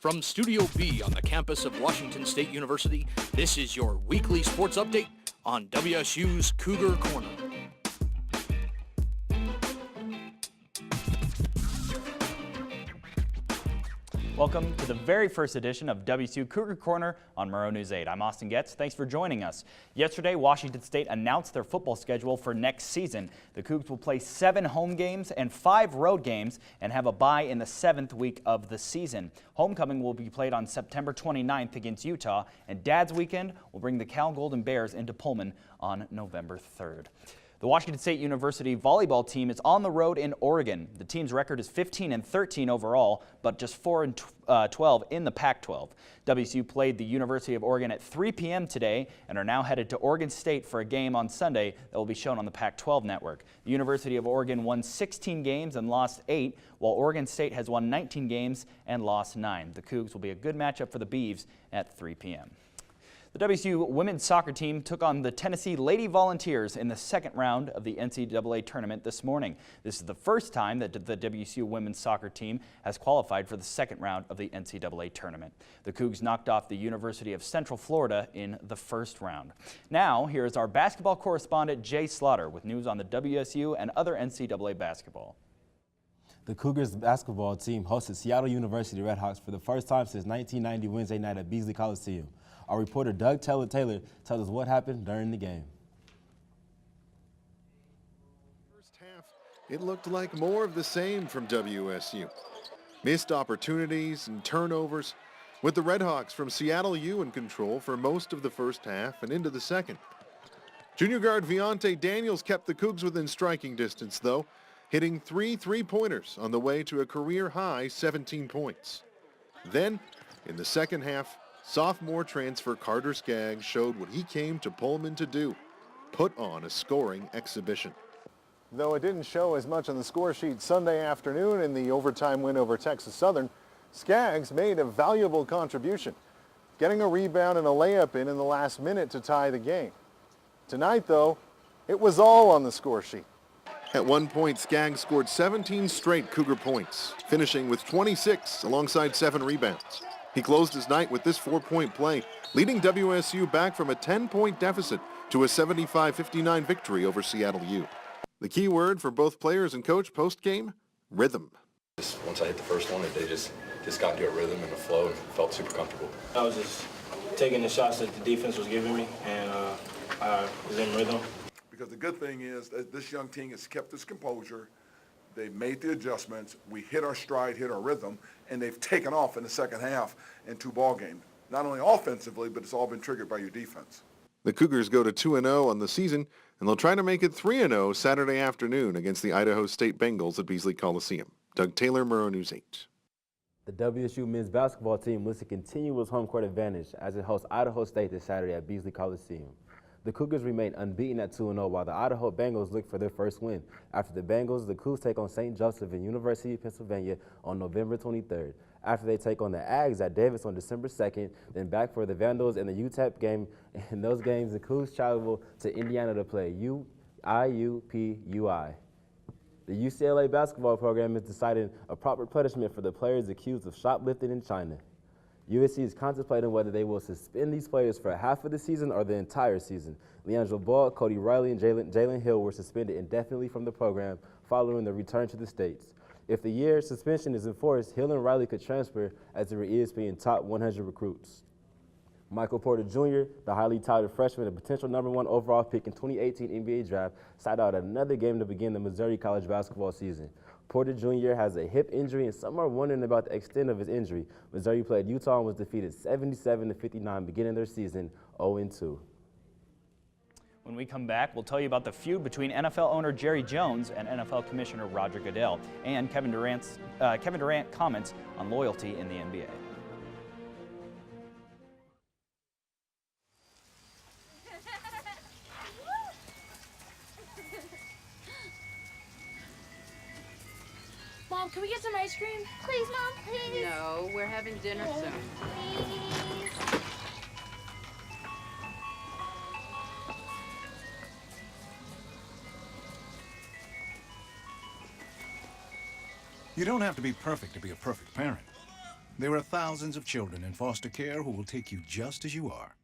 From Studio B on the campus of Washington State University, this is your weekly sports update on WSU's Cougar Corner. Welcome to the very first edition of WSU Cougar Corner on Murrow News 8. I'm Austin Getz. Thanks for joining us. Yesterday, Washington State announced their football schedule for next season. The Cougs will play 7 home games and 5 road games and have a bye in the 7th week of the season. Homecoming will be played on September 29th against Utah, and Dad's Weekend will bring the Cal Golden Bears into Pullman on November 3rd. The Washington State University volleyball team is on the road in Oregon. The team's record is 15-13 overall, but just 4-12 in the Pac-12. WSU played the University of Oregon at 3 p.m. today and are now headed to Oregon State for a game on Sunday that will be shown on the Pac-12 network. The University of Oregon won 16 games and lost 8, while Oregon State has won 19 games and lost 9. The Cougs will be a good matchup for the Beavs at 3 p.m. The WSU women's soccer team took on the Tennessee Lady Volunteers in the second round of the NCAA tournament this morning. This is the first time that the WSU women's soccer team has qualified for the second round of the NCAA tournament. The Cougs knocked off the University of Central Florida in the first round. Now, here is our basketball correspondent Jay Slaughter with news on the WSU and other NCAA basketball. The Cougars basketball team hosted Seattle University Redhawks for the first time since 1990 Wednesday night at Beasley Coliseum. Our reporter Doug Taylor tells us what happened during the game. First half, it looked like more of the same from WSU. Missed opportunities and turnovers, with the Redhawks from Seattle U in control for most of the first half and into the second. Junior guard Viante Daniels kept the Cougs within striking distance, though, hitting 3 three-pointers on the way to a career-high 17 points. Then, in the second half, sophomore transfer Carter Skaggs showed what he came to Pullman to do, put on a scoring exhibition. Though it didn't show as much on the score sheet Sunday afternoon in the overtime win over Texas Southern, Skaggs made a valuable contribution, getting a rebound and a layup in the last minute to tie the game. Tonight, though, it was all on the score sheet. At one point, Skaggs scored 17 straight Cougar points, finishing with 26 alongside 7 rebounds. He closed his night with this 4-point play, leading WSU back from a 10-point deficit to a 75-59 victory over Seattle U. The key word for both players and coach post-game, rhythm. Once I hit the first one, they just got into a rhythm and a flow and felt super comfortable. I was just taking the shots that the defense was giving me, and I was in rhythm. Because the good thing is that this young team has kept its composure. They've made the adjustments. We hit our stride, hit our rhythm, and they've taken off in the second half in 2 ball games. Not only offensively, but it's all been triggered by your defense. The Cougars go to 2-0 on the season, and they'll try to make it 3-0 Saturday afternoon against the Idaho State Bengals at Beasley Coliseum. Doug Taylor, Murrow News 8. The WSU men's basketball team looks to continue its home court advantage as it hosts Idaho State this Saturday at Beasley Coliseum. The Cougars remain unbeaten at 2-0 while the Idaho Bengals look for their first win. After the Bengals, the Cougs take on St. Joseph and University of Pennsylvania on November 23rd. After they take on the Ags at Davis on December 2nd, then back for the Vandals and the UTEP game. In those games, the Cougs travel to Indiana to play IUPUI. The UCLA basketball program is deciding a proper punishment for the players accused of shoplifting in China. USC is contemplating whether they will suspend these players for half of the season or the entire season. Leandro Ball, Cody Riley, and Jalen Hill were suspended indefinitely from the program following the return to the States. If the year suspension is enforced, Hill and Riley could transfer as they were ESPN top 100 recruits. Michael Porter Jr., the highly touted freshman and potential #1 overall pick in 2018 NBA draft, sat out another game to begin the Missouri college basketball season. Porter Jr. has a hip injury, and some are wondering about the extent of his injury. Missouri played Utah and was defeated 77-59, beginning their season 0-2. When we come back, we'll tell you about the feud between NFL owner Jerry Jones and NFL Commissioner Roger Goodell, and Kevin Durant comments on loyalty in the NBA. Mom, can we get some ice cream? Please, Mom, please. No, we're having dinner soon. Please. You don't have to be perfect to be a perfect parent. There are thousands of children in foster care who will take you just as you are.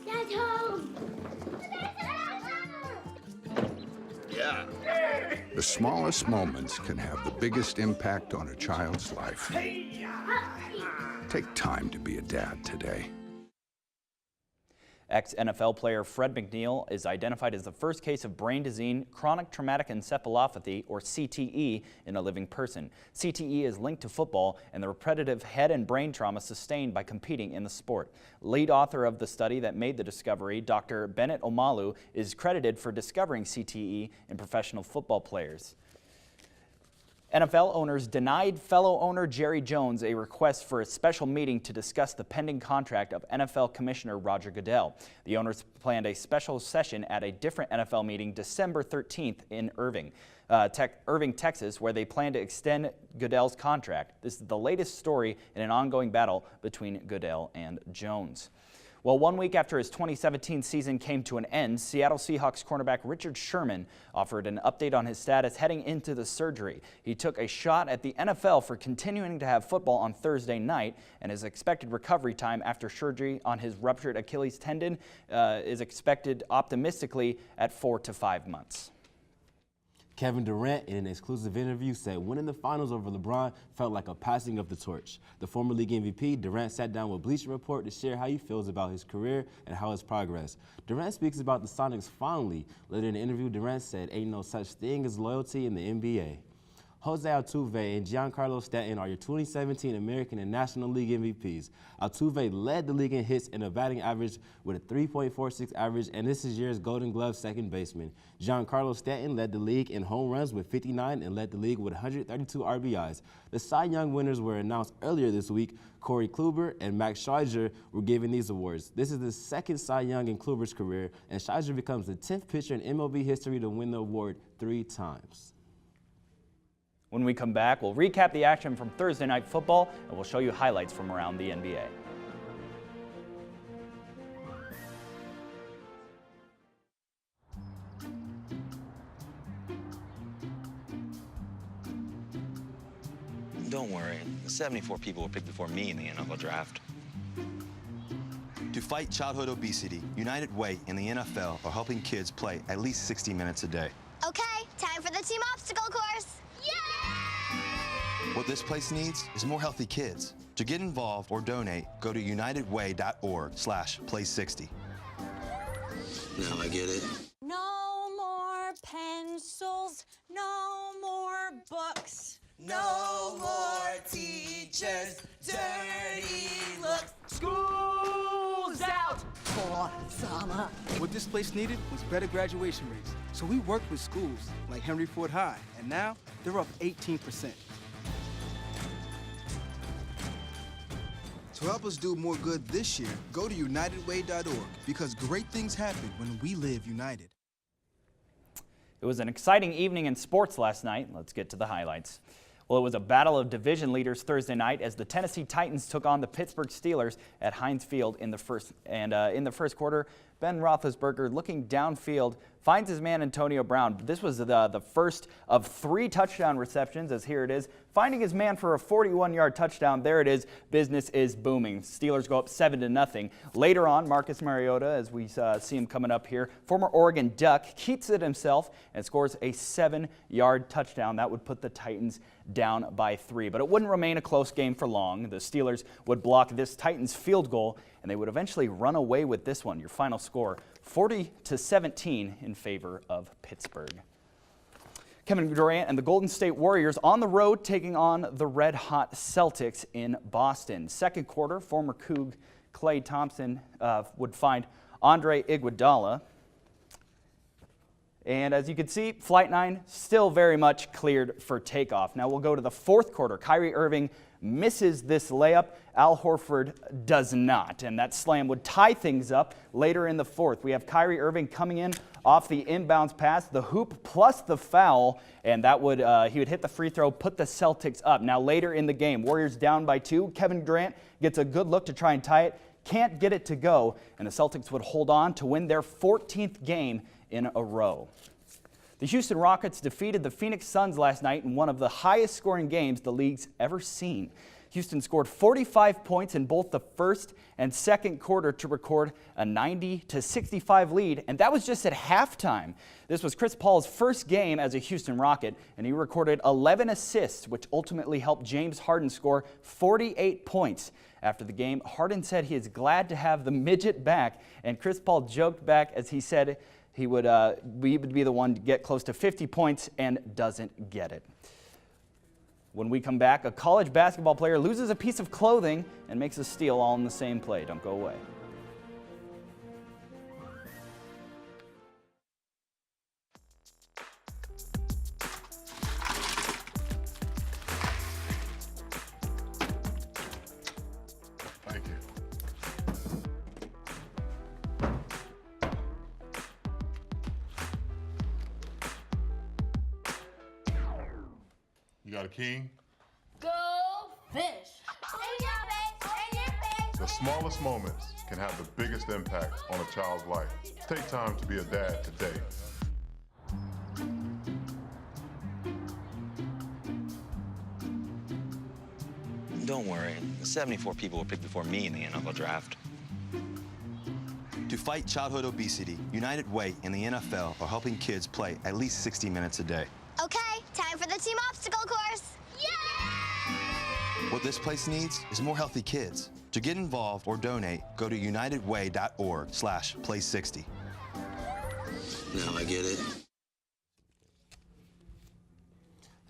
Dad's home! Yeah. The smallest moments can have the biggest impact on a child's life. Take time to be a dad today. Ex-NFL player Fred McNeil is identified as the first case of brain disease, chronic traumatic encephalopathy, or CTE, in a living person. CTE is linked to football and the repetitive head and brain trauma sustained by competing in the sport. Lead author of the study that made the discovery, Dr. Bennett Omalu, is credited for discovering CTE in professional football players. NFL owners denied fellow owner Jerry Jones a request for a special meeting to discuss the pending contract of NFL Commissioner Roger Goodell. The owners planned a special session at a different NFL meeting December 13th in Irving, Texas, where they plan to extend Goodell's contract. This is the latest story in an ongoing battle between Goodell and Jones. Well, 1 week after his 2017 season came to an end, Seattle Seahawks cornerback Richard Sherman offered an update on his status heading into the surgery. He took a shot at the NFL for continuing to have football on Thursday night, and his expected recovery time after surgery on his ruptured Achilles tendon is expected optimistically at 4 to 5 months. Kevin Durant, in an exclusive interview, said winning the finals over LeBron felt like a passing of the torch. The former league MVP, Durant, sat down with Bleacher Report to share how he feels about his career and how it's progressed. Durant speaks about the Sonics fondly. Later in the interview, Durant said, "Ain't no such thing as loyalty in the NBA." Jose Altuve and Giancarlo Stanton are your 2017 American and National League MVPs. Altuve led the league in hits and a batting average with a 3.46 average, and this is year's Golden Glove second baseman. Giancarlo Stanton led the league in home runs with 59 and led the league with 132 RBIs. The Cy Young winners were announced earlier this week. Corey Kluber and Max Scherzer were given these awards. This is the second Cy Young in Kluber's career, and Scherzer becomes the 10th pitcher in MLB history to win the award 3 times. When we come back, we'll recap the action from Thursday Night Football, and we'll show you highlights from around the NBA. Don't worry, 74 people were picked before me in the NFL draft. To fight childhood obesity, United Way and the NFL are helping kids play at least 60 minutes a day. Okay, time for the team obstacle course. What this place needs is more healthy kids. To get involved or donate, go to unitedway.org/play60. Now I get it. No more pencils, no more books, no more teachers, dirty looks. School's out for summer. What this place needed was better graduation rates. So we worked with schools like Henry Ford High, and now they're up 18%. To help us do more good this year, go to unitedway.org, because great things happen when we live united. It was an exciting evening in sports last night. Let's get to the highlights. Well, it was a battle of division leaders Thursday night as the Tennessee Titans took on the Pittsburgh Steelers at Heinz Field in the first quarter. Ben Roethlisberger, looking downfield, finds his man Antonio Brown. This was the first of 3 touchdown receptions, as here it is. Finding his man for a 41-yard touchdown. There it is. Business is booming. Steelers go up 7-0. Later on, Marcus Mariota, as we see him coming up here, former Oregon Duck, keeps it himself and scores a 7-yard touchdown. That would put the Titans down by 3. But it wouldn't remain a close game for long. The Steelers would block this Titans field goal, and they would eventually run away with this one. Your final score, 40-17 in favor of Pittsburgh. Kevin Durant and the Golden State Warriors on the road taking on the red-hot Celtics in Boston. Second quarter, former Cougar Klay Thompson would find Andre Iguodala. And as you can see, Flight 9 still very much cleared for takeoff. Now we'll go to the fourth quarter. Kyrie Irving misses this layup. Al Horford does not. And that slam would tie things up later in the fourth. We have Kyrie Irving coming in off the inbounds pass, the hoop plus the foul, and that would he would hit the free throw, put the Celtics up. Now later in the game, Warriors down by 2. Kevin Durant gets a good look to try and tie it, can't get it to go, and the Celtics would hold on to win their 14th game in a row. The Houston Rockets defeated the Phoenix Suns last night in one of the highest scoring games the league's ever seen. Houston scored 45 points in both the first and second quarter to record a 90-65 lead, and that was just at halftime. This was Chris Paul's first game as a Houston Rocket, and he recorded 11 assists, which ultimately helped James Harden score 48 points. After the game, Harden said he is glad to have the midget back, and Chris Paul joked back as he said he would be the one to get close to 50 points and doesn't get it. When we come back, a college basketball player loses a piece of clothing and makes a steal all in the same play. Don't go away. Thank you. You got a king? Go fish. In your face, in your face. The smallest moments can have the biggest impact on a child's life. Take time to be a dad today. Don't worry, 74 people were picked before me in the NFL draft. To fight childhood obesity, United Way and the NFL are helping kids play at least 60 minutes a day. Okay, time for the team obstacle course. Yay! What this place needs is more healthy kids. To get involved or donate, go to unitedway.org/play60. Now I get it.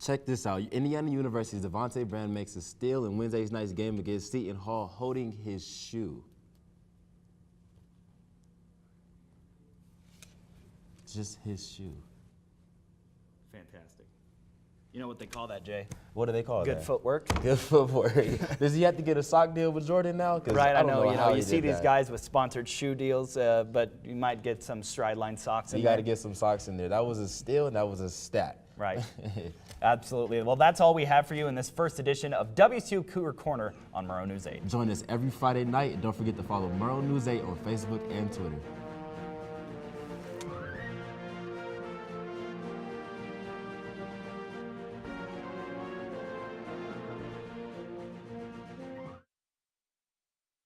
Check this out. Indiana University's Devontae Brand makes a steal in Wednesday night's game against Seton Hall holding his shoe. Just his shoe. Fantastic. You know what they call that, Jay? What do they call that? Good footwork. Good footwork. Does he have to get a sock deal with Jordan now? Right, I know. You see these that. guys with sponsored shoe deals, but you might get some Strideline socks in You there. got to get some socks in there. That was a steal and that was a stat. Right. Absolutely. Well, that's all we have for you in this first edition of WSU Cougar Corner on Murrow News 8. Join us every Friday night, and don't forget to follow Murrow News 8 on Facebook and Twitter.